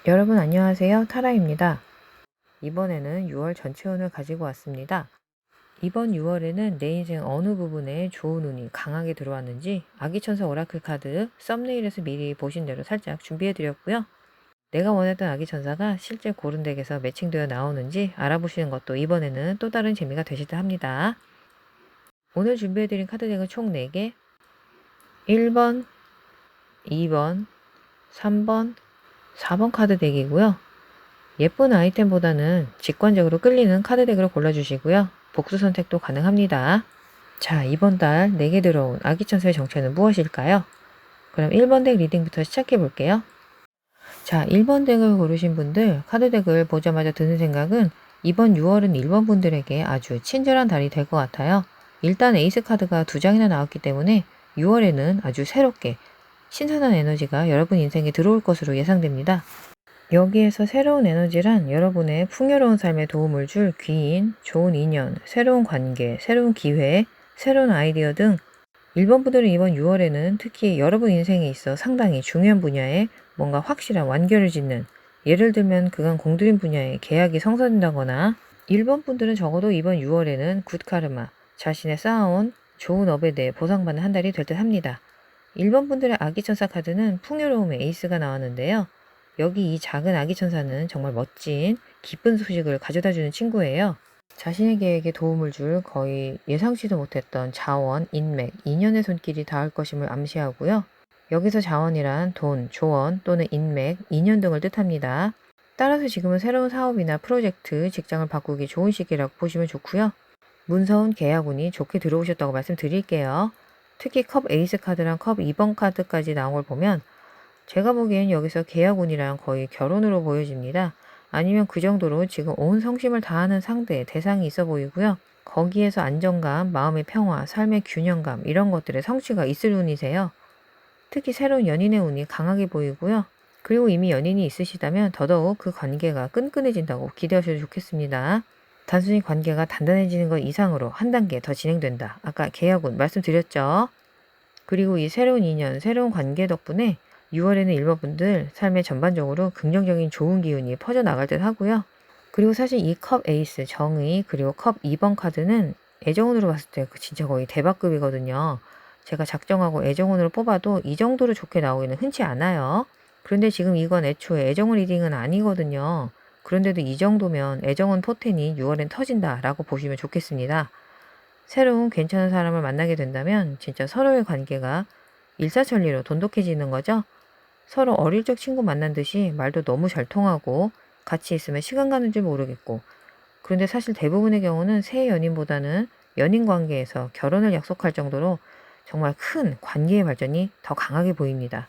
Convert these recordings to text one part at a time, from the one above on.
여러분 안녕하세요. 타라입니다. 이번에는 6월 전체 운을 가지고 왔습니다. 이번 6월에는 내 인생 어느 부분에 좋은 운이 강하게 들어왔는지 아기천사 오라클 카드 썸네일에서 미리 보신 대로 살짝 준비해드렸고요. 내가 원했던 아기천사가 실제 고른 덱에서 매칭되어 나오는지 알아보시는 것도 이번에는 또 다른 재미가 되실 듯 합니다. 오늘 준비해드린 카드 덱은 총 4개, 1번, 2번, 3번, 4번 카드 덱이고요. 예쁜 아이템보다는 직관적으로 끌리는 카드 덱으로 골라주시고요. 복수 선택도 가능합니다. 자, 이번 달 4개 들어온 아기천사의 정체는 무엇일까요? 그럼 1번 덱 리딩부터 시작해 볼게요. 자, 1번 덱을 고르신 분들 카드 덱을 보자마자 드는 생각은 이번 6월은 1번 분들에게 아주 친절한 달이 될 것 같아요. 일단 에이스 카드가 2장이나 나왔기 때문에 6월에는 아주 새롭게 신선한 에너지가 여러분 인생에 들어올 것으로 예상됩니다. 여기에서 새로운 에너지란 여러분의 풍요로운 삶에 도움을 줄 귀인, 좋은 인연, 새로운 관계, 새로운 기회, 새로운 아이디어 등 1번 분들은 이번 6월에는 특히 여러분 인생에 있어 상당히 중요한 분야에 뭔가 확실한 완결을 짓는, 예를 들면 그간 공들인 분야에 계약이 성사된다거나 1번 분들은 적어도 이번 6월에는 굿카르마, 자신의 쌓아온 좋은 업에 대해 보상받는 한 달이 될 듯 합니다. 1번 분들의 아기천사 카드는 풍요로움의 에이스가 나왔는데요. 여기 이 작은 아기천사는 정말 멋진 기쁜 소식을 가져다주는 친구예요. 자신의 계획에 도움을 줄 거의 예상치도 못했던 자원, 인맥, 인연의 손길이 닿을 것임을 암시하고요. 여기서 자원이란 돈, 조언 또는 인맥, 인연 등을 뜻합니다. 따라서 지금은 새로운 사업이나 프로젝트, 직장을 바꾸기 좋은 시기라고 보시면 좋고요. 문서운 계약운이 좋게 들어오셨다고 말씀드릴게요. 특히 컵 에이스 카드랑 컵 2번 카드까지 나온 걸 보면 제가 보기엔 여기서 계약운이랑 거의 결혼으로 보여집니다. 아니면 그 정도로 지금 온 성심을 다하는 상대, 대상이 있어 보이고요. 거기에서 안정감, 마음의 평화, 삶의 균형감 이런 것들의 성취가 있을 운이세요. 특히 새로운 연인의 운이 강하게 보이고요. 그리고 이미 연인이 있으시다면 더더욱 그 관계가 끈끈해진다고 기대하셔도 좋겠습니다. 단순히 관계가 단단해지는 것 이상으로 한 단계 더 진행된다. 아까 계약운 말씀드렸죠. 그리고 이 새로운 인연, 새로운 관계 덕분에 6월에는 일본분들 삶에 전반적으로 긍정적인 좋은 기운이 퍼져나갈 듯 하고요. 그리고 사실 이 컵 에이스, 정의, 그리고 컵 2번 카드는 애정운으로 봤을 때 진짜 거의 대박급이거든요. 제가 작정하고 애정운으로 뽑아도 이 정도로 좋게 나오기는 흔치 않아요. 그런데 지금 이건 애초에 애정운 리딩은 아니거든요. 그런데도 이 정도면 애정운 포텐이 6월엔 터진다라고 보시면 좋겠습니다. 새로운 괜찮은 사람을 만나게 된다면 진짜 서로의 관계가 일사천리로 돈독해지는 거죠. 서로 어릴 적 친구 만난 듯이 말도 너무 잘 통하고 같이 있으면 시간 가는 줄 모르겠고, 그런데 사실 대부분의 경우는 새 연인보다는 연인 관계에서 결혼을 약속할 정도로 정말 큰 관계의 발전이 더 강하게 보입니다.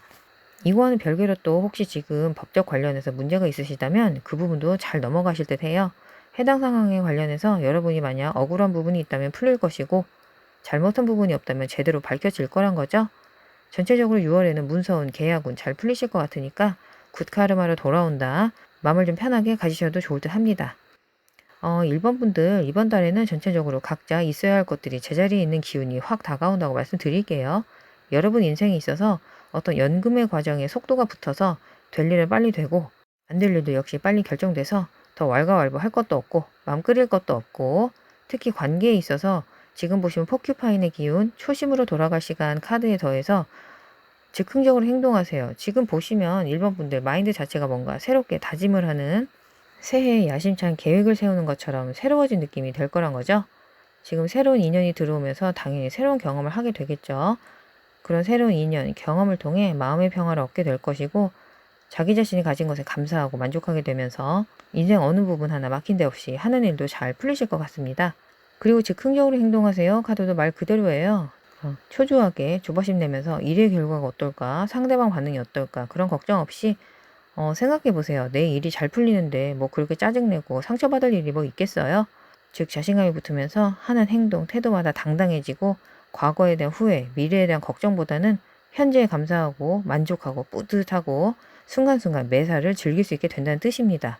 이거와는 별개로 또 혹시 지금 법적 관련해서 문제가 있으시다면 그 부분도 잘 넘어가실 듯 해요. 해당 상황에 관련해서 여러분이 만약 억울한 부분이 있다면 풀릴 것이고 잘못한 부분이 없다면 제대로 밝혀질 거란 거죠. 전체적으로 6월에는 문서운, 계약운 잘 풀리실 것 같으니까 굿카르마로 돌아온다. 마음을 좀 편하게 가지셔도 좋을 듯 합니다. 1번 분들 이번 달에는 전체적으로 각자 있어야 할 것들이 제자리에 있는 기운이 확 다가온다고 말씀드릴게요. 여러분 인생에 있어서 어떤 연금의 과정에 속도가 붙어서 될 일은 빨리 되고 안 될 일도 역시 빨리 결정돼서 더 왈가왈부할 것도 없고 마음 끓일 것도 없고, 특히 관계에 있어서 지금 보시면 포큐파인의 기운, 초심으로 돌아갈 시간 카드에 더해서 즉흥적으로 행동하세요. 지금 보시면 1번 분들 마인드 자체가 뭔가 새롭게 다짐을 하는, 새해에 야심찬 계획을 세우는 것처럼 새로워진 느낌이 될 거란 거죠. 지금 새로운 인연이 들어오면서 당연히 새로운 경험을 하게 되겠죠. 그런 새로운 인연, 경험을 통해 마음의 평화를 얻게 될 것이고 자기 자신이 가진 것에 감사하고 만족하게 되면서 인생 어느 부분 하나 막힌 데 없이 하는 일도 잘 풀리실 것 같습니다. 그리고 즉흥적으로 행동하세요. 카드도 말 그대로예요. 초조하게 조바심 내면서 일의 결과가 어떨까, 상대방 반응이 어떨까 그런 걱정 없이 생각해 보세요. 내 일이 잘 풀리는데 뭐 그렇게 짜증내고 상처받을 일이 뭐 있겠어요? 즉 자신감이 붙으면서 하는 행동, 태도마다 당당해지고 과거에 대한 후회, 미래에 대한 걱정보다는 현재에 감사하고 만족하고 뿌듯하고 순간순간 매사를 즐길 수 있게 된다는 뜻입니다.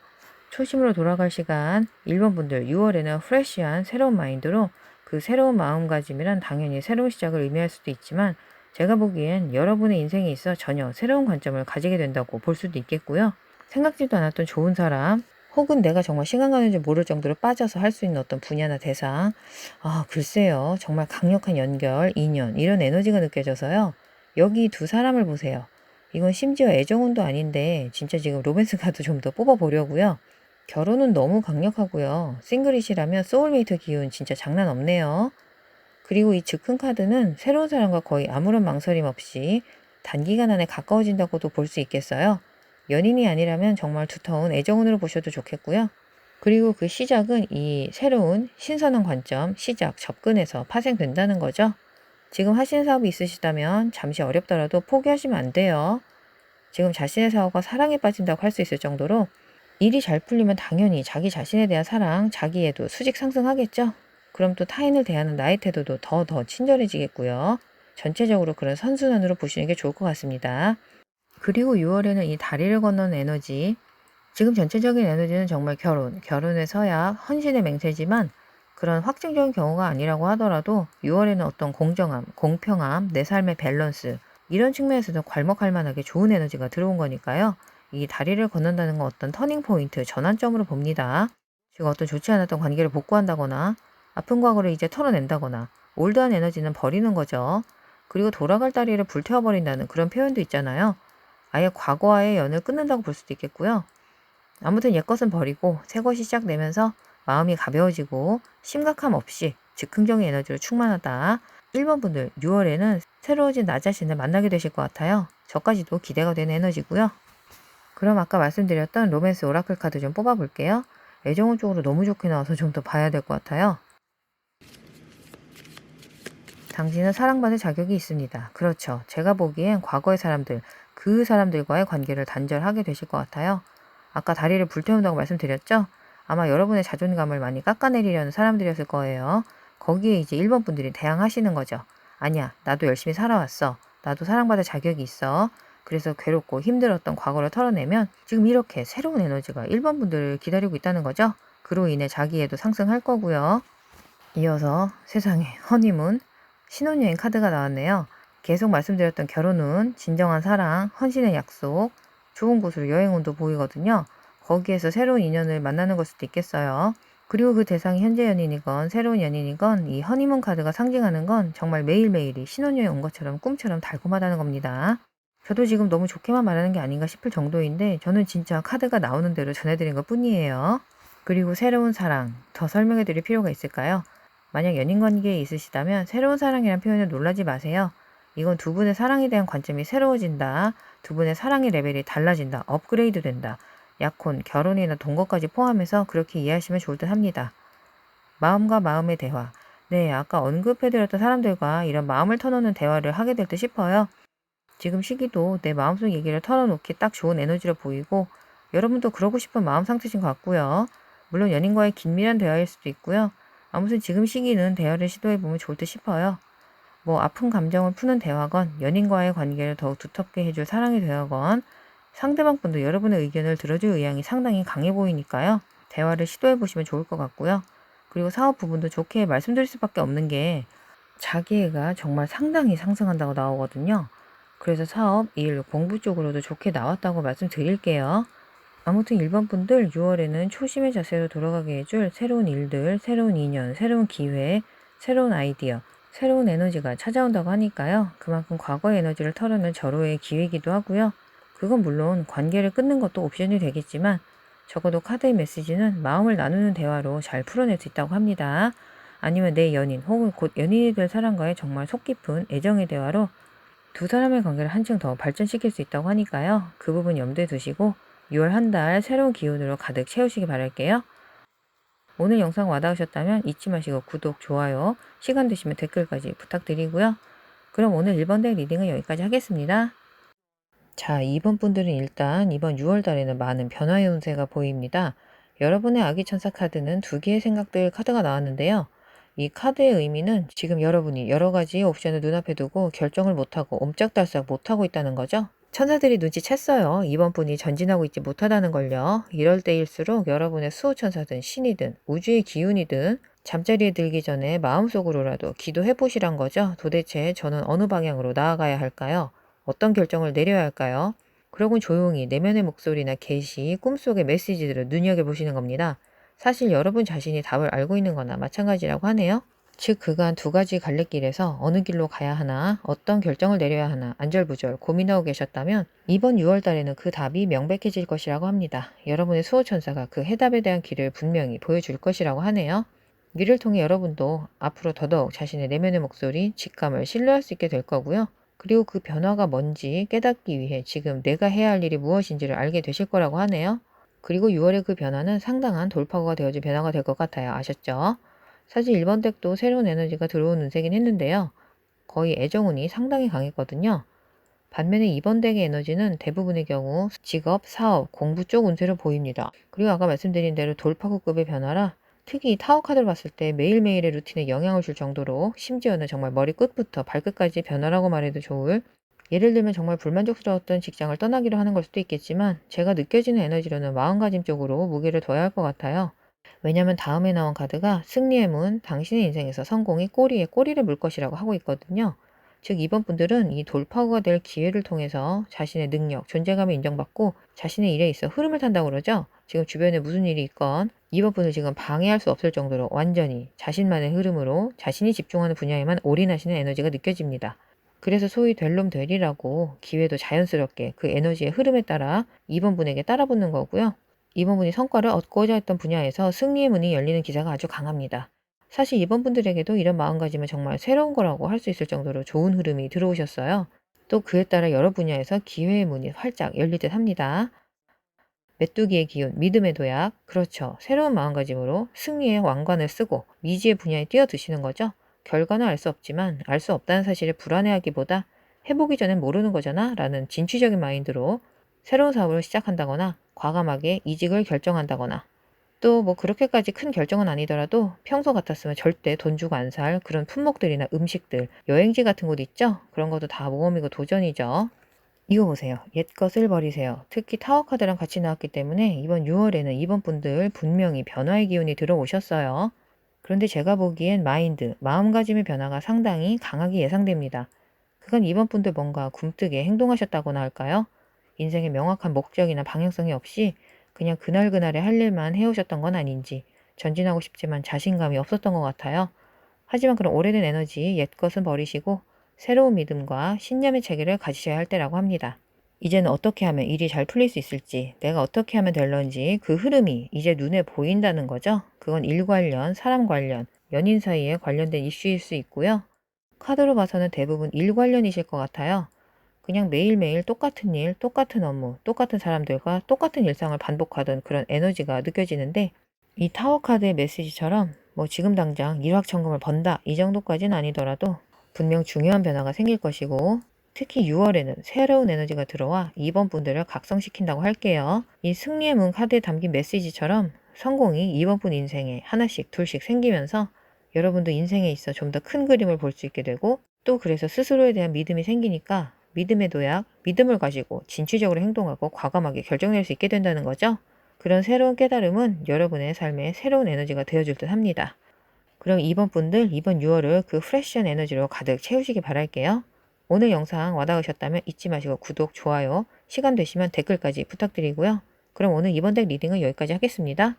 초심으로 돌아갈 시간 1번 분들 6월에는 프레쉬한 새로운 마인드로, 그 새로운 마음가짐이란 당연히 새로운 시작을 의미할 수도 있지만 제가 보기엔 여러분의 인생에 있어 전혀 새로운 관점을 가지게 된다고 볼 수도 있겠고요. 생각지도 않았던 좋은 사람, 혹은 내가 정말 시간 가는 줄 모를 정도로 빠져서 할 수 있는 어떤 분야나 대상. 글쎄요. 정말 강력한 연결, 인연, 이런 에너지가 느껴져서요. 여기 두 사람을 보세요. 이건 심지어 애정운도 아닌데 진짜 지금 로맨스 카드 좀 더 뽑아보려고요. 결혼은 너무 강력하고요. 싱글이시라면 소울메이트 기운 진짜 장난 없네요. 그리고 이 즉흥 카드는 새로운 사람과 거의 아무런 망설임 없이 단기간 안에 가까워진다고도 볼 수 있겠어요. 연인이 아니라면 정말 두터운 애정운으로 보셔도 좋겠고요. 그리고 그 시작은 이 새로운 신선한 관점, 시작, 접근에서 파생된다는 거죠. 지금 하시는 사업이 있으시다면 잠시 어렵더라도 포기하시면 안 돼요. 지금 자신의 사업과 사랑에 빠진다고 할 수 있을 정도로 일이 잘 풀리면 당연히 자기 자신에 대한 사랑, 자기애도 수직 상승하겠죠? 그럼 또 타인을 대하는 나의 태도도 더 친절해지겠고요. 전체적으로 그런 선순환으로 보시는 게 좋을 것 같습니다. 그리고 6월에는 이 다리를 건너는 에너지, 지금 전체적인 에너지는 정말 결혼의 서약, 헌신의 맹세지만 그런 확증적인 경우가 아니라고 하더라도 6월에는 어떤 공정함, 공평함, 내 삶의 밸런스, 이런 측면에서도 괄목할 만하게 좋은 에너지가 들어온 거니까요. 이 다리를 건넌다는 건 어떤 터닝포인트, 전환점으로 봅니다. 지금 어떤 좋지 않았던 관계를 복구한다거나 아픈 과거를 이제 털어낸다거나 올드한 에너지는 버리는 거죠. 그리고 돌아갈 다리를 불태워버린다는 그런 표현도 있잖아요. 아예 과거와의 연을 끊는다고 볼 수도 있겠고요. 아무튼 옛것은 버리고 새것이 시작되면서 마음이 가벼워지고 심각함 없이 즉흥적인 에너지로 충만하다. 1번 분들 6월에는 새로워진 나 자신을 만나게 되실 것 같아요. 저까지도 기대가 되는 에너지고요. 그럼 아까 말씀드렸던 로맨스 오라클 카드 좀 뽑아볼게요. 애정운 쪽으로 너무 좋게 나와서 좀 더 봐야 될 것 같아요. 당신은 사랑받을 자격이 있습니다. 그렇죠. 제가 보기엔 과거의 사람들, 그 사람들과의 관계를 단절하게 되실 것 같아요. 아까 다리를 불태운다고 말씀드렸죠? 아마 여러분의 자존감을 많이 깎아내리려는 사람들이었을 거예요. 거기에 이제 1번 분들이 대항하시는 거죠. 아니야, 나도 열심히 살아왔어. 나도 사랑받을 자격이 있어. 그래서 괴롭고 힘들었던 과거를 털어내면 지금 이렇게 새로운 에너지가 1번 분들을 기다리고 있다는 거죠. 그로 인해 자기애도 상승할 거고요. 이어서 세상에 허니문, 신혼여행 카드가 나왔네요. 계속 말씀드렸던 결혼운, 진정한 사랑, 헌신의 약속, 좋은 곳으로 여행운도 보이거든요. 거기에서 새로운 인연을 만나는 걸 수도 있겠어요. 그리고 그 대상이 현재 연인이건 새로운 연인이건 이 허니문 카드가 상징하는 건 정말 매일매일이 신혼여행 온 것처럼 꿈처럼 달콤하다는 겁니다. 저도 지금 너무 좋게만 말하는 게 아닌가 싶을 정도인데 저는 진짜 카드가 나오는 대로 전해드린 것 뿐이에요. 그리고 새로운 사랑, 더 설명해 드릴 필요가 있을까요? 만약 연인 관계에 있으시다면 새로운 사랑이란 표현에 놀라지 마세요. 이건 두 분의 사랑에 대한 관점이 새로워진다. 두 분의 사랑의 레벨이 달라진다. 업그레이드 된다. 약혼, 결혼이나 동거까지 포함해서 그렇게 이해하시면 좋을 듯 합니다. 마음과 마음의 대화. 네, 아까 언급해드렸던 사람들과 이런 마음을 터놓는 대화를 하게 될 듯 싶어요. 지금 시기도 내 마음속 얘기를 털어놓기 딱 좋은 에너지로 보이고 여러분도 그러고 싶은 마음 상태신 것 같고요. 물론 연인과의 긴밀한 대화일 수도 있고요. 아무튼 지금 시기는 대화를 시도해보면 좋을 듯 싶어요. 뭐 아픈 감정을 푸는 대화건 연인과의 관계를 더욱 두텁게 해줄 사랑의 대화건 상대방 분도 여러분의 의견을 들어줄 의향이 상당히 강해 보이니까요. 대화를 시도해보시면 좋을 것 같고요. 그리고 사업 부분도 좋게 말씀드릴 수밖에 없는 게 자기애가 정말 상당히 상승한다고 나오거든요. 그래서 사업, 일, 공부 쪽으로도 좋게 나왔다고 말씀드릴게요. 아무튼 1번 분들 6월에는 초심의 자세로 돌아가게 해줄 새로운 일들, 새로운 인연, 새로운 기회, 새로운 아이디어, 새로운 에너지가 찾아온다고 하니까요. 그만큼 과거의 에너지를 털어낸 절호의 기회이기도 하고요. 그건 물론 관계를 끊는 것도 옵션이 되겠지만 적어도 카드의 메시지는 마음을 나누는 대화로 잘 풀어낼 수 있다고 합니다. 아니면 내 연인 혹은 곧 연인이 될 사람과의 정말 속 깊은 애정의 대화로 두 사람의 관계를 한층 더 발전시킬 수 있다고 하니까요. 그 부분 염두에 두시고 6월 한 달 새로운 기운으로 가득 채우시기 바랄게요. 오늘 영상 와닿으셨다면 잊지 마시고 구독, 좋아요, 시간 되시면 댓글까지 부탁드리고요. 그럼 오늘 1번 덱 리딩은 여기까지 하겠습니다. 자, 2번 분들은 일단 이번 6월 달에는 많은 변화의 운세가 보입니다. 여러분의 아기천사 카드는 두 개의 생각들 카드가 나왔는데요. 이 카드의 의미는 지금 여러분이 여러 가지 옵션을 눈앞에 두고 결정을 못하고 옴짝달싹 못하고 있다는 거죠. 천사들이 눈치챘어요. 이번 분이 전진하고 있지 못하다는 걸요. 이럴 때일수록 여러분의 수호천사든 신이든 우주의 기운이든 잠자리에 들기 전에 마음속으로라도 기도해 보시란 거죠. 도대체 저는 어느 방향으로 나아가야 할까요? 어떤 결정을 내려야 할까요? 그러곤 조용히 내면의 목소리나 계시, 꿈속의 메시지들을 눈여겨보시는 겁니다. 사실 여러분 자신이 답을 알고 있는 거나 마찬가지라고 하네요. 즉 그간 두 가지 갈래길에서 어느 길로 가야 하나, 어떤 결정을 내려야 하나 안절부절 고민하고 계셨다면 이번 6월 달에는 그 답이 명백해질 것이라고 합니다. 여러분의 수호천사가 그 해답에 대한 길을 분명히 보여줄 것이라고 하네요. 이를 통해 여러분도 앞으로 더더욱 자신의 내면의 목소리, 직감을 신뢰할 수 있게 될 거고요. 그리고 그 변화가 뭔지 깨닫기 위해 지금 내가 해야 할 일이 무엇인지를 알게 되실 거라고 하네요. 그리고 6월의 그 변화는 상당한 돌파구가 되어줄 변화가 될 것 같아요. 아셨죠? 사실 1번 덱도 새로운 에너지가 들어온 운세긴 했는데요. 거의 애정운이 상당히 강했거든요. 반면에 2번 덱의 에너지는 대부분의 경우 직업, 사업, 공부 쪽 운세로 보입니다. 그리고 아까 말씀드린 대로 돌파구급의 변화라 특히 이 타워 카드를 봤을 때 매일매일의 루틴에 영향을 줄 정도로 심지어는 정말 머리끝부터 발끝까지 변화라고 말해도 좋을, 예를 들면 정말 불만족스러웠던 직장을 떠나기로 하는 걸 수도 있겠지만 제가 느껴지는 에너지로는 마음가짐 쪽으로 무게를 둬야 할 것 같아요. 왜냐면 다음에 나온 카드가 승리의 문, 당신의 인생에서 성공이 꼬리에 꼬리를 물 것이라고 하고 있거든요. 즉 이번 분들은 이 돌파구가 될 기회를 통해서 자신의 능력, 존재감을 인정받고 자신의 일에 있어 흐름을 탄다고 그러죠. 지금 주변에 무슨 일이 있건 이번 분을 지금 방해할 수 없을 정도로 완전히 자신만의 흐름으로 자신이 집중하는 분야에만 올인하시는 에너지가 느껴집니다. 그래서 소위 될 놈 되리라고 기회도 자연스럽게 그 에너지의 흐름에 따라 이번 분에게 따라붙는 거고요. 이번 분이 성과를 얻고자 했던 분야에서 승리의 문이 열리는 기사가 아주 강합니다. 사실 이번 분들에게도 이런 마음가짐은 정말 새로운 거라고 할 수 있을 정도로 좋은 흐름이 들어오셨어요. 또 그에 따라 여러 분야에서 기회의 문이 활짝 열리듯 합니다. 메뚜기의 기운, 믿음의 도약, 그렇죠. 새로운 마음가짐으로 승리의 왕관을 쓰고 미지의 분야에 뛰어드시는 거죠. 결과는 알 수 없지만 알 수 없다는 사실에 불안해하기보다 해보기 전엔 모르는 거잖아 라는 진취적인 마인드로 새로운 사업을 시작한다거나 과감하게 이직을 결정한다거나 또 뭐 그렇게까지 큰 결정은 아니더라도 평소 같았으면 절대 돈 주고 안 살 그런 품목들이나 음식들, 여행지 같은 곳 있죠? 그런 것도 다 모험이고 도전이죠. 이거 보세요. 옛것을 버리세요. 특히 타워 카드랑 같이 나왔기 때문에 이번 6월에는 이번 분들 분명히 변화의 기운이 들어오셨어요. 그런데 제가 보기엔 마인드, 마음가짐의 변화가 상당히 강하게 예상됩니다. 그건 이번 분들 뭔가 굼뜨게 행동하셨다고나 할까요? 인생의 명확한 목적이나 방향성이 없이 그냥 그날그날의 할 일만 해오셨던 건 아닌지 전진하고 싶지만 자신감이 없었던 것 같아요. 하지만 그런 오래된 에너지, 옛것은 버리시고 새로운 믿음과 신념의 체계를 가지셔야 할 때라고 합니다. 이제는 어떻게 하면 일이 잘 풀릴 수 있을지, 내가 어떻게 하면 될런지 그 흐름이 이제 눈에 보인다는 거죠. 그건 일 관련, 사람 관련, 연인 사이에 관련된 이슈일 수 있고요. 카드로 봐서는 대부분 일 관련이실 것 같아요. 그냥 매일매일 똑같은 일, 똑같은 업무, 똑같은 사람들과 똑같은 일상을 반복하던 그런 에너지가 느껴지는데 이 타워 카드의 메시지처럼 뭐 지금 당장 일확천금을 번다 이 정도까지는 아니더라도 분명 중요한 변화가 생길 것이고 특히 6월에는 새로운 에너지가 들어와 이번 분들을 각성시킨다고 할게요. 이 승리의 문 카드에 담긴 메시지처럼 성공이 이번 분 인생에 하나씩 둘씩 생기면서 여러분도 인생에 있어 좀 더 큰 그림을 볼 수 있게 되고 또 그래서 스스로에 대한 믿음이 생기니까 믿음의 도약, 믿음을 가지고 진취적으로 행동하고 과감하게 결정낼 수 있게 된다는 거죠. 그런 새로운 깨달음은 여러분의 삶에 새로운 에너지가 되어줄 듯 합니다. 그럼 이번 분들 이번 6월을 그 프레시한 에너지로 가득 채우시기 바랄게요. 오늘 영상 와닿으셨다면 잊지 마시고 구독, 좋아요, 시간 되시면 댓글까지 부탁드리고요. 그럼 오늘 이번 덱 리딩은 여기까지 하겠습니다.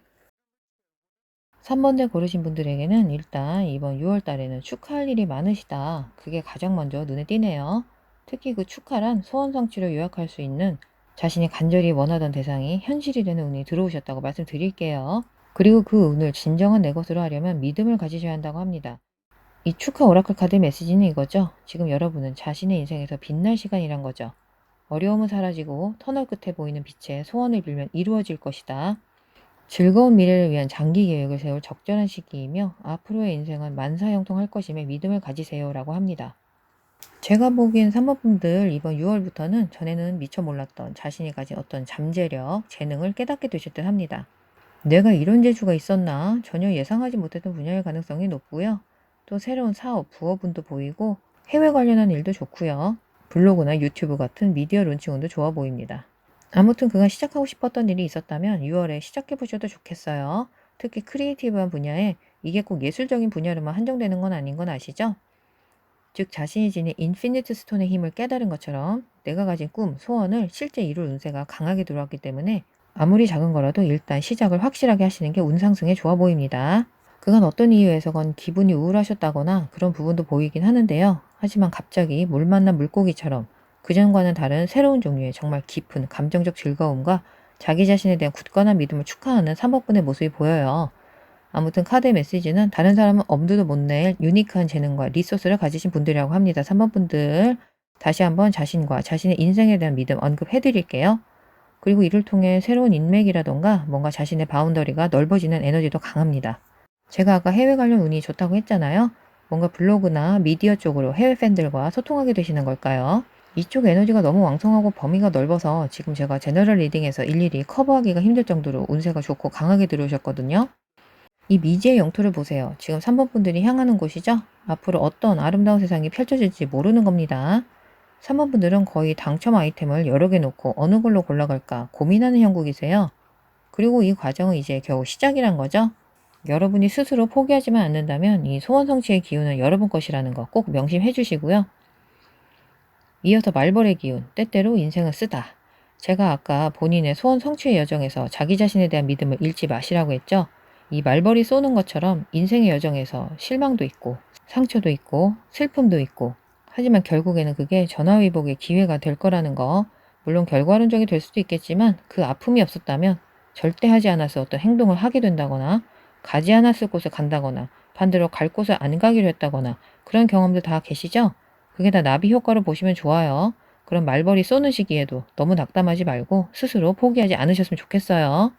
3번 덱 고르신 분들에게는 일단 이번 6월 달에는 축하할 일이 많으시다. 그게 가장 먼저 눈에 띄네요. 특히 그 축하란 소원 성취를 요약할 수 있는 자신이 간절히 원하던 대상이 현실이 되는 운이 들어오셨다고 말씀드릴게요. 그리고 그 운을 진정한 내 것으로 하려면 믿음을 가지셔야 한다고 합니다. 이 축하 오라클 카드 메시지는 이거죠. 지금 여러분은 자신의 인생에서 빛날 시간이란 거죠. 어려움은 사라지고 터널 끝에 보이는 빛에 소원을 빌면 이루어질 것이다. 즐거운 미래를 위한 장기 계획을 세울 적절한 시기이며 앞으로의 인생은 만사형통할 것임에 믿음을 가지세요라고 합니다. 제가 보기엔 3번 분들 이번 6월부터는 전에는 미처 몰랐던 자신이 가진 어떤 잠재력, 재능을 깨닫게 되실 듯 합니다. 내가 이런 재주가 있었나? 전혀 예상하지 못했던 분야일 가능성이 높고요. 또 새로운 사업, 부업운도 보이고 해외 관련한 일도 좋고요. 블로그나 유튜브 같은 미디어 론칭운도 좋아 보입니다. 아무튼 그간 시작하고 싶었던 일이 있었다면 6월에 시작해보셔도 좋겠어요. 특히 크리에이티브한 분야에 이게 꼭 예술적인 분야로만 한정되는 건 아닌 건 아시죠? 즉 자신이 지닌 인피니트 스톤의 힘을 깨달은 것처럼 내가 가진 꿈, 소원을 실제 이룰 운세가 강하게 들어왔기 때문에 아무리 작은 거라도 일단 시작을 확실하게 하시는 게 운 상승에 좋아 보입니다. 그건 어떤 이유에서건 기분이 우울하셨다거나 그런 부분도 보이긴 하는데요. 하지만 갑자기 물 만난 물고기처럼 그전과는 다른 새로운 종류의 정말 깊은 감정적 즐거움과 자기 자신에 대한 굳건한 믿음을 축하하는 3번분의 모습이 보여요. 아무튼 카드의 메시지는 다른 사람은 엄두도 못 낼 유니크한 재능과 리소스를 가지신 분들이라고 합니다. 3번분들 다시 한번 자신과 자신의 인생에 대한 믿음 언급해 드릴게요. 그리고 이를 통해 새로운 인맥이라던가 뭔가 자신의 바운더리가 넓어지는 에너지도 강합니다. 제가 아까 해외 관련 운이 좋다고 했잖아요. 뭔가 블로그나 미디어 쪽으로 해외 팬들과 소통하게 되시는 걸까요? 이쪽 에너지가 너무 왕성하고 범위가 넓어서 지금 제가 제너럴 리딩에서 일일이 커버하기가 힘들 정도로 운세가 좋고 강하게 들어오셨거든요. 이 미지의 영토를 보세요. 지금 3번 분들이 향하는 곳이죠? 앞으로 어떤 아름다운 세상이 펼쳐질지 모르는 겁니다. 3번 분들은 거의 당첨 아이템을 여러 개 놓고 어느 걸로 골라갈까 고민하는 형국이세요. 그리고 이 과정은 이제 겨우 시작이란 거죠. 여러분이 스스로 포기하지만 않는다면 이 소원 성취의 기운은 여러분 것이라는 거 꼭 명심해 주시고요. 이어서 말벌의 기운, 때때로 인생을 쓰다. 제가 아까 본인의 소원 성취의 여정에서 자기 자신에 대한 믿음을 잃지 마시라고 했죠. 이 말벌이 쏘는 것처럼 인생의 여정에서 실망도 있고 상처도 있고 슬픔도 있고 하지만 결국에는 그게 전화위복의 기회가 될 거라는 거. 물론 결과론적이 될 수도 있겠지만 그 아픔이 없었다면 절대 하지 않았을 어떤 행동을 하게 된다거나 가지 않았을 곳을 간다거나 반대로 갈 곳을 안 가기로 했다거나 그런 경험들 다 계시죠? 그게 다 나비 효과로 보시면 좋아요. 그럼 말벌이 쏘는 시기에도 너무 낙담하지 말고 스스로 포기하지 않으셨으면 좋겠어요.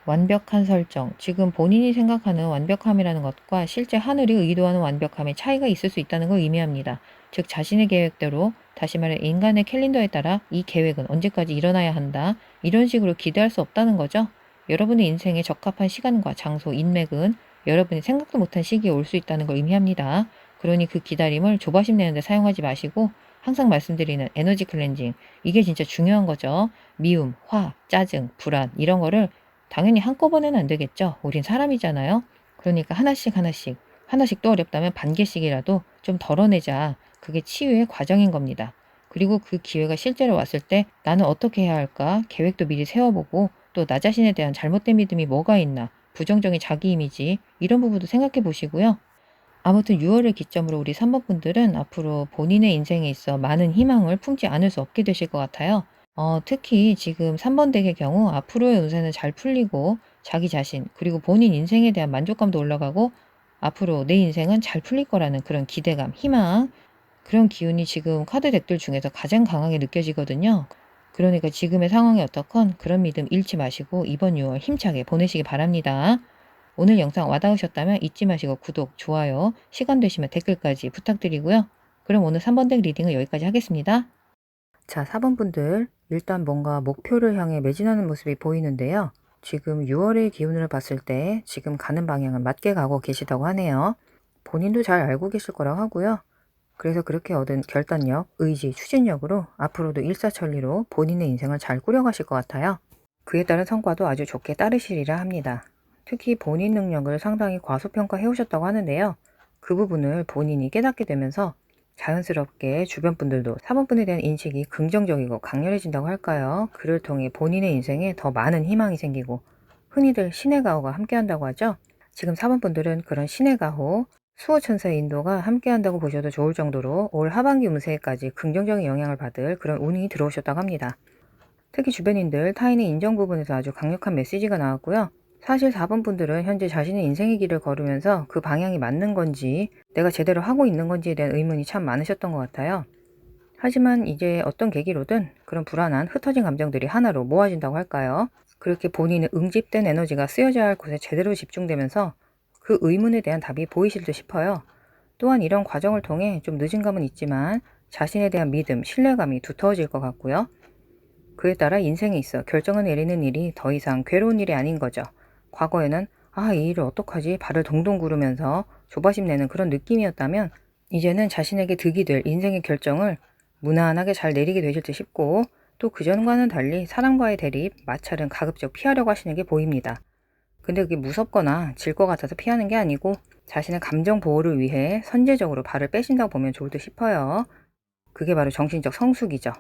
완벽한 설정. 지금 본인이 생각하는 완벽함이라는 것과 실제 하늘이 의도하는 완벽함의 차이가 있을 수 있다는 걸 의미합니다. 즉 자신의 계획대로 다시 말해 인간의 캘린더에 따라 이 계획은 언제까지 일어나야 한다. 이런 식으로 기대할 수 없다는 거죠. 여러분의 인생에 적합한 시간과 장소, 인맥은 여러분이 생각도 못한 시기에 올 수 있다는 걸 의미합니다. 그러니 그 기다림을 조바심 내는데 사용하지 마시고 항상 말씀드리는 에너지 클렌징. 이게 진짜 중요한 거죠. 미움, 화, 짜증, 불안 이런 거를 당연히 한꺼번에는 안 되겠죠. 우린 사람이잖아요. 그러니까 하나씩 또 어렵다면 반 개씩이라도 좀 덜어내자. 그게 치유의 과정인 겁니다. 그리고 그 기회가 실제로 왔을 때 나는 어떻게 해야 할까? 계획도 미리 세워보고 또 나 자신에 대한 잘못된 믿음이 뭐가 있나? 부정적인 자기 이미지 이런 부분도 생각해 보시고요. 아무튼 6월을 기점으로 우리 3번 분들은 앞으로 본인의 인생에 있어 많은 희망을 품지 않을 수 없게 되실 것 같아요. 특히 지금 3번 덱의 경우 앞으로의 운세는 잘 풀리고 자기 자신 그리고 본인 인생에 대한 만족감도 올라가고 앞으로 내 인생은 잘 풀릴 거라는 그런 기대감, 희망 그런 기운이 지금 카드 덱들 중에서 가장 강하게 느껴지거든요. 그러니까 지금의 상황이 어떻건 그런 믿음 잃지 마시고 이번 6월 힘차게 보내시기 바랍니다. 오늘 영상 와닿으셨다면 잊지 마시고 구독, 좋아요, 시간 되시면 댓글까지 부탁드리고요. 그럼 오늘 3번 덱 리딩을 여기까지 하겠습니다. 자, 4번 분들 일단 뭔가 목표를 향해 매진하는 모습이 보이는데요. 지금 6월의 기운을 봤을 때 지금 가는 방향은 맞게 가고 계시다고 하네요. 본인도 잘 알고 계실 거라고 하고요. 그래서 그렇게 얻은 결단력, 의지, 추진력으로 앞으로도 일사천리로 본인의 인생을 잘 꾸려가실 것 같아요. 그에 따른 성과도 아주 좋게 따르시리라 합니다. 특히 본인 능력을 상당히 과소평가해 오셨다고 하는데요. 그 부분을 본인이 깨닫게 되면서 자연스럽게 주변 분들도 4번분에 대한 인식이 긍정적이고 강렬해진다고 할까요? 그를 통해 본인의 인생에 더 많은 희망이 생기고 흔히들 신의 가호가 함께한다고 하죠. 지금 4번분들은 그런 신의 가호, 수호천사의 인도가 함께한다고 보셔도 좋을 정도로 올 하반기 운세까지 긍정적인 영향을 받을 그런 운이 들어오셨다고 합니다. 특히 주변인들, 타인의 인정 부분에서 아주 강력한 메시지가 나왔고요. 사실 4번 분들은 현재 자신의 인생의 길을 걸으면서 그 방향이 맞는 건지 내가 제대로 하고 있는 건지에 대한 의문이 참 많으셨던 것 같아요. 하지만 이제 어떤 계기로든 그런 불안한 흩어진 감정들이 하나로 모아진다고 할까요? 그렇게 본인의 응집된 에너지가 쓰여져야 할 곳에 제대로 집중되면서 그 의문에 대한 답이 보이실 듯 싶어요. 또한 이런 과정을 통해 좀 늦은 감은 있지만 자신에 대한 믿음, 신뢰감이 두터워질 것 같고요. 그에 따라 인생에 있어 결정을 내리는 일이 더 이상 괴로운 일이 아닌 거죠. 과거에는 이 일을 어떡하지? 발을 동동 구르면서 조바심 내는 그런 느낌이었다면 이제는 자신에게 득이 될 인생의 결정을 무난하게 잘 내리게 되실 듯 싶고 또 그전과는 달리 사람과의 대립, 마찰은 가급적 피하려고 하시는 게 보입니다. 근데 그게 무섭거나 질 것 같아서 피하는 게 아니고 자신의 감정 보호를 위해 선제적으로 발을 빼신다고 보면 좋을 듯 싶어요. 그게 바로 정신적 성숙이죠.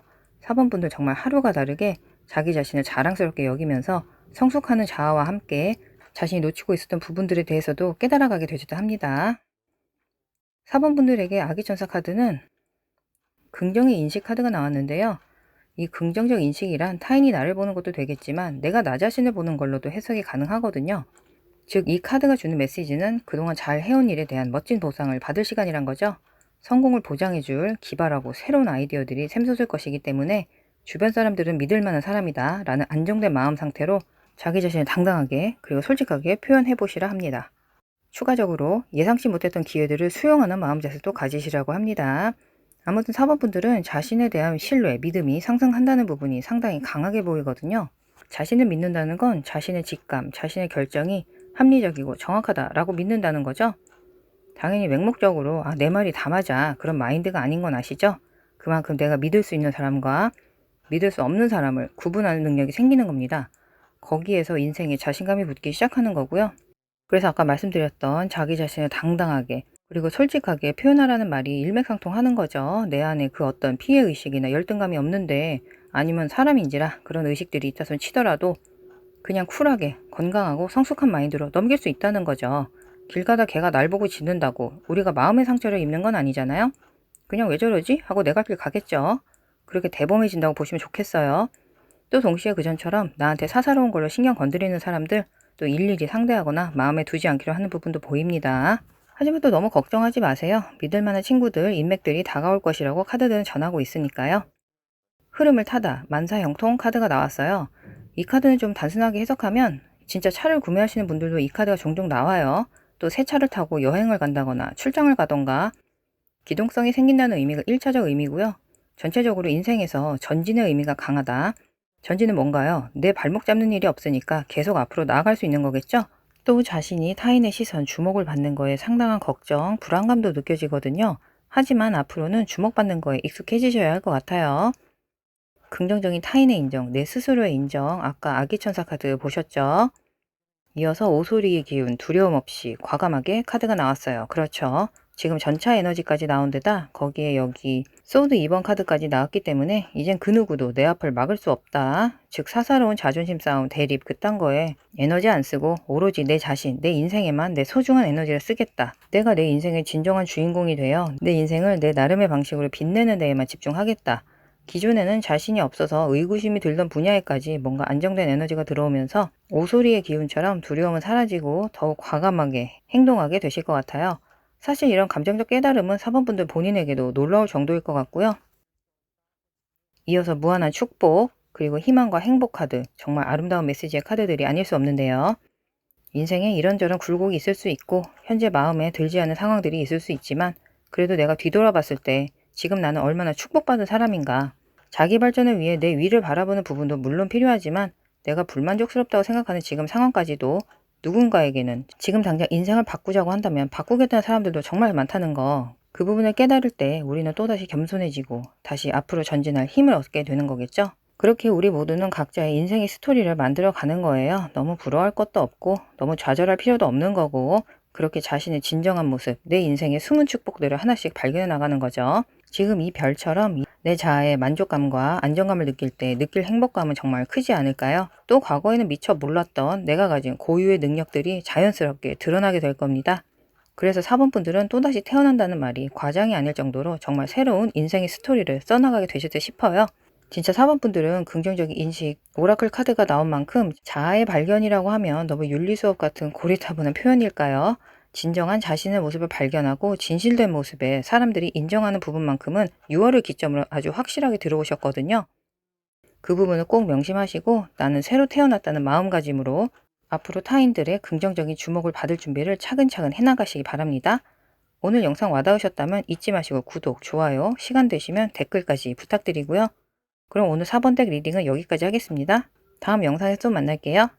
4번 분들 정말 하루가 다르게 자기 자신을 자랑스럽게 여기면서 성숙하는 자아와 함께 자신이 놓치고 있었던 부분들에 대해서도 깨달아가게 되기도 합니다. 4번 분들에게 아기천사 카드는 긍정의 인식 카드가 나왔는데요. 이 긍정적 인식이란 타인이 나를 보는 것도 되겠지만 내가 나 자신을 보는 걸로도 해석이 가능하거든요. 즉, 이 카드가 주는 메시지는 그동안 잘 해온 일에 대한 멋진 보상을 받을 시간이란 거죠. 성공을 보장해줄 기발하고 새로운 아이디어들이 샘솟을 것이기 때문에 주변 사람들은 믿을 만한 사람이다 라는 안정된 마음 상태로 자기 자신을 당당하게 그리고 솔직하게 표현해 보시라 합니다. 추가적으로 예상치 못했던 기회들을 수용하는 마음 자세도 가지시라고 합니다. 아무튼 4번 분들은 자신에 대한 신뢰, 믿음이 상승한다는 부분이 상당히 강하게 보이거든요. 자신을 믿는다는 건 자신의 직감, 자신의 결정이 합리적이고 정확하다라고 믿는다는 거죠. 당연히 맹목적으로 내 말이 다 맞아 그런 마인드가 아닌 건 아시죠? 그만큼 내가 믿을 수 있는 사람과 믿을 수 없는 사람을 구분하는 능력이 생기는 겁니다. 거기에서 인생에 자신감이 붙기 시작하는 거고요. 그래서 아까 말씀드렸던 자기 자신을 당당하게 그리고 솔직하게 표현하라는 말이 일맥상통하는 거죠. 내 안에 그 어떤 피해의식이나 열등감이 없는데 아니면 사람인지라 그런 의식들이 있다 손 치더라도 그냥 쿨하게 건강하고 성숙한 마인드로 넘길 수 있다는 거죠. 길 가다 개가 날 보고 짖는다고 우리가 마음의 상처를 입는 건 아니잖아요. 그냥 왜 저러지? 하고 내 갈 길 가겠죠. 그렇게 대범해진다고 보시면 좋겠어요. 또 동시에 그전처럼 나한테 사사로운 걸로 신경 건드리는 사람들 또 일일이 상대하거나 마음에 두지 않기로 하는 부분도 보입니다. 하지만 또 너무 걱정하지 마세요. 믿을 만한 친구들, 인맥들이 다가올 것이라고 카드들은 전하고 있으니까요. 흐름을 타다, 만사형통 카드가 나왔어요. 이 카드는 좀 단순하게 해석하면 진짜 차를 구매하시는 분들도 이 카드가 종종 나와요. 또 새 차를 타고 여행을 간다거나 출장을 가던가 기동성이 생긴다는 의미가 1차적 의미고요. 전체적으로 인생에서 전진의 의미가 강하다. 전진은 뭔가요? 내 발목 잡는 일이 없으니까 계속 앞으로 나아갈 수 있는 거겠죠? 또 자신이 타인의 시선, 주목을 받는 거에 상당한 걱정, 불안감도 느껴지거든요. 하지만 앞으로는 주목받는 거에 익숙해지셔야 할 것 같아요. 긍정적인 타인의 인정, 내 스스로의 인정, 아까 아기천사 카드 보셨죠? 이어서 오소리의 기운, 두려움 없이 과감하게 카드가 나왔어요. 그렇죠. 지금 전차 에너지까지 나온 데다 거기에 여기 소드 2번 카드까지 나왔기 때문에 이젠 그 누구도 내 앞을 막을 수 없다. 즉 사사로운 자존심 싸움, 대립 그딴 거에 에너지 안 쓰고 오로지 내 자신, 내 인생에만 내 소중한 에너지를 쓰겠다. 내가 내 인생의 진정한 주인공이 되어 내 인생을 내 나름의 방식으로 빛내는 데에만 집중하겠다. 기존에는 자신이 없어서 의구심이 들던 분야에까지 뭔가 안정된 에너지가 들어오면서 오소리의 기운처럼 두려움은 사라지고 더욱 과감하게 행동하게 되실 것 같아요. 사실 이런 감정적 깨달음은 4번 분들 본인에게도 놀라울 정도일 것 같고요. 이어서 무한한 축복, 그리고 희망과 행복 카드, 정말 아름다운 메시지의 카드들이 아닐 수 없는데요. 인생에 이런저런 굴곡이 있을 수 있고 현재 마음에 들지 않는 상황들이 있을 수 있지만 그래도 내가 뒤돌아봤을 때 지금 나는 얼마나 축복받은 사람인가. 자기 발전을 위해 내 위를 바라보는 부분도 물론 필요하지만 내가 불만족스럽다고 생각하는 지금 상황까지도 누군가에게는 지금 당장 인생을 바꾸자고 한다면 바꾸겠다는 사람들도 정말 많다는 거. 그 부분을 깨달을 때 우리는 또다시 겸손해지고 다시 앞으로 전진할 힘을 얻게 되는 거겠죠. 그렇게 우리 모두는 각자의 인생의 스토리를 만들어 가는 거예요. 너무 부러워할 것도 없고 너무 좌절할 필요도 없는 거고 그렇게 자신의 진정한 모습, 내 인생의 숨은 축복들을 하나씩 발견해 나가는 거죠. 지금 이 별처럼 내 자아의 만족감과 안정감을 느낄 때 느낄 행복감은 정말 크지 않을까요? 또 과거에는 미처 몰랐던 내가 가진 고유의 능력들이 자연스럽게 드러나게 될 겁니다. 그래서 4번 분들은 또다시 태어난다는 말이 과장이 아닐 정도로 정말 새로운 인생의 스토리를 써나가게 되실 듯 싶어요. 진짜 4번 분들은 긍정적인 인식, 오라클 카드가 나온 만큼 자아의 발견이라고 하면 너무 윤리수업 같은 고리타분한 표현일까요? 진정한 자신의 모습을 발견하고 진실된 모습에 사람들이 인정하는 부분만큼은 6월을 기점으로 아주 확실하게 들어오셨거든요. 그 부분을 꼭 명심하시고 나는 새로 태어났다는 마음가짐으로 앞으로 타인들의 긍정적인 주목을 받을 준비를 차근차근 해나가시기 바랍니다. 오늘 영상 와닿으셨다면 잊지 마시고 구독, 좋아요, 시간 되시면 댓글까지 부탁드리고요. 그럼 오늘 4번 덱 리딩은 여기까지 하겠습니다. 다음 영상에서 또 만날게요.